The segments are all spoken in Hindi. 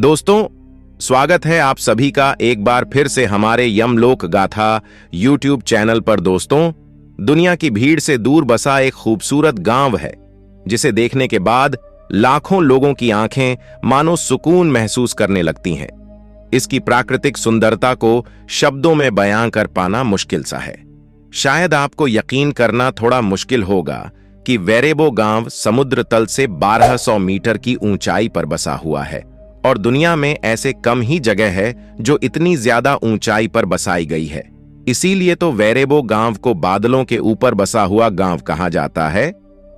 दोस्तों, स्वागत है आप सभी का एक बार फिर से हमारे यमलोक गाथा यूट्यूब चैनल पर। दोस्तों, दुनिया की भीड़ से दूर बसा एक खूबसूरत गांव है जिसे देखने के बाद लाखों लोगों की आंखें मानो सुकून महसूस करने लगती हैं। इसकी प्राकृतिक सुंदरता को शब्दों में बयां कर पाना मुश्किल सा है। शायद आपको यकीन करना थोड़ा मुश्किल होगा कि वेरेबो गांव समुद्र तल से 1200 मीटर की ऊंचाई पर बसा हुआ है और दुनिया में ऐसे कम ही जगह है जो इतनी ज्यादा ऊंचाई पर बसाई गई है। इसीलिए तो वेरेबो गांव को बादलों के ऊपर बसा हुआ गांव कहा जाता है।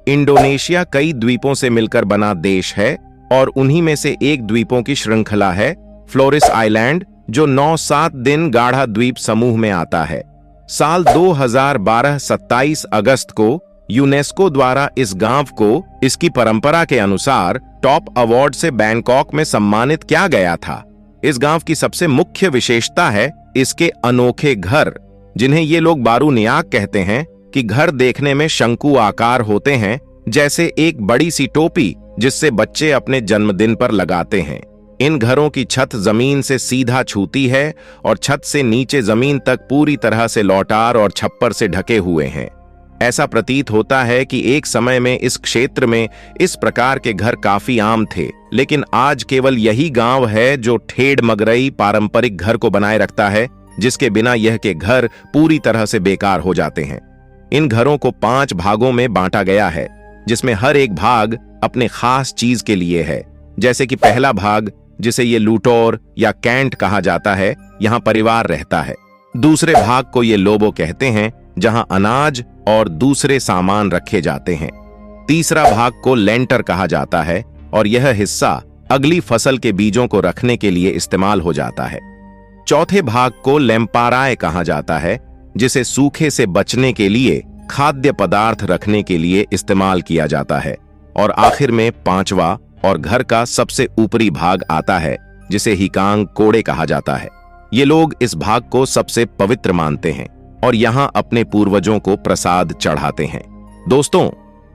इंडोनेशिया कई द्वीपों से मिलकर बना देश है और उन्हीं में से एक द्वीपों की श्रृंखला है फ्लोरिस आइलैंड, जो 9-7 दिन गाढ़ा द्वीप समूह में आता है। साल 2012 27 अगस्त को यूनेस्को द्वारा इस गांव को इसकी परंपरा के अनुसार टॉप अवार्ड से बैंकॉक में सम्मानित किया गया था। इस गांव की सबसे मुख्य विशेषता है इसके अनोखे घर, जिन्हें ये लोग बारूनियाक कहते हैं, कि घर देखने में शंकु आकार होते हैं, जैसे एक बड़ी सी टोपी जिससे बच्चे अपने जन्मदिन पर लगाते हैं। इन घरों की छत जमीन से सीधा छूती है और छत से नीचे जमीन तक पूरी तरह से लौटार और छप्पर से ढके हुए हैं। ऐसा प्रतीत होता है कि एक समय में इस क्षेत्र में इस प्रकार के घर काफी आम थे, लेकिन आज केवल यही गांव है जो ठेठ मगरई पारंपरिक घर को बनाए रखता है, जिसके बिना यह के घर पूरी तरह से बेकार हो जाते हैं। इन घरों को 5 भागों में बांटा गया है, जिसमें हर एक भाग अपने खास चीज के लिए है। जैसे कि पहला भाग, जिसे ये लूटोर या कैंट कहा जाता है, यहाँ परिवार रहता है। दूसरे भाग को ये लोबो कहते हैं, जहां अनाज और दूसरे सामान रखे जाते हैं। तीसरा भाग को लेंटर कहा जाता है और यह हिस्सा अगली फसल के बीजों को रखने के लिए इस्तेमाल हो जाता है। चौथे भाग को लेम्पाराय कहा जाता है, जिसे सूखे से बचने के लिए खाद्य पदार्थ रखने के लिए इस्तेमाल किया जाता है। और आखिर में 5वां और घर का सबसे ऊपरी भाग आता है, जिसे हिकांग कोड़े कहा जाता है। ये लोग इस भाग को सबसे पवित्र मानते हैं और यहाँ अपने पूर्वजों को प्रसाद चढ़ाते हैं। दोस्तों,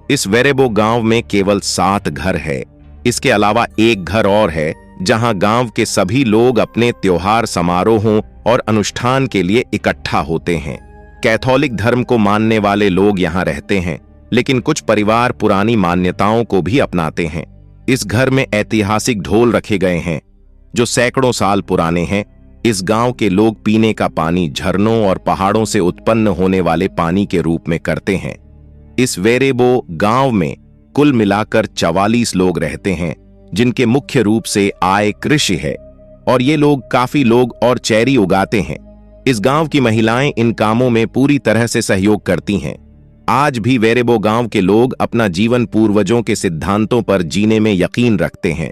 इस वेरेबो गांव में केवल 7 घर है। इसके अलावा एक घर और है जहां गांव के सभी लोग अपने त्योहार समारोहों और अनुष्ठान के लिए इकट्ठा होते हैं। कैथोलिक धर्म को मानने वाले लोग यहाँ रहते हैं, लेकिन कुछ परिवार पुरानी मान्यताओं को भी अपनाते हैं। इस घर में ऐतिहासिक ढोल रखे गए हैं जो सैकड़ों साल पुराने हैं। इस गांव के लोग पीने का पानी झरनों और पहाड़ों से उत्पन्न होने वाले पानी के रूप में करते हैं। इस वेरेबो गांव में कुल मिलाकर 44 लोग रहते हैं, जिनके मुख्य रूप से आय कृषि है और ये लोग काफी लोग और चेरी उगाते हैं। इस गांव की महिलाएं इन कामों में पूरी तरह से सहयोग करती हैं। आज भी वेरेबो गांव के लोग अपना जीवन पूर्वजों के सिद्धांतों पर जीने में यकीन रखते हैं।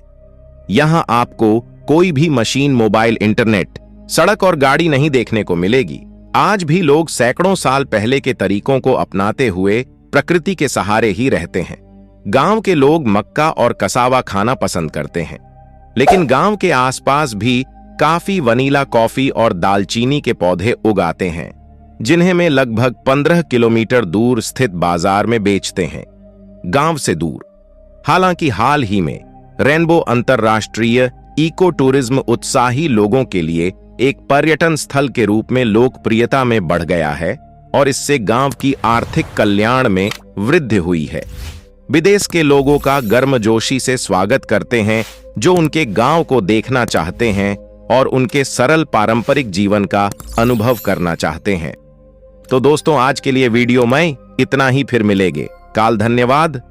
यहां आपको कोई भी मशीन, मोबाइल, इंटरनेट, सड़क और गाड़ी नहीं देखने को मिलेगी। आज भी लोग सैकड़ों साल पहले के तरीकों को अपनाते हुए प्रकृति के सहारे ही रहते हैं। गांव के लोग मक्का और कसावा खाना पसंद करते हैं, लेकिन गांव के आसपास भी काफी वनीला कॉफी और दालचीनी के पौधे उगाते हैं, जिन्हें में लगभग 15 किलोमीटर दूर स्थित बाजार में बेचते हैं। गांव से दूर, हालांकि हाल ही में रेनबो अंतरराष्ट्रीय इको टूरिज्म उत्साही लोगों के लिए एक पर्यटन स्थल के रूप में लोकप्रियता में बढ़ गया है और इससे गांव की आर्थिक कल्याण में वृद्धि हुई है। विदेश के लोगों का गर्मजोशी से स्वागत करते हैं, जो उनके गांव को देखना चाहते हैं और उनके सरल पारंपरिक जीवन का अनुभव करना चाहते हैं। तो दोस्तों, आज के लिए वीडियो में इतना ही। फिर मिलेंगे काल। धन्यवाद।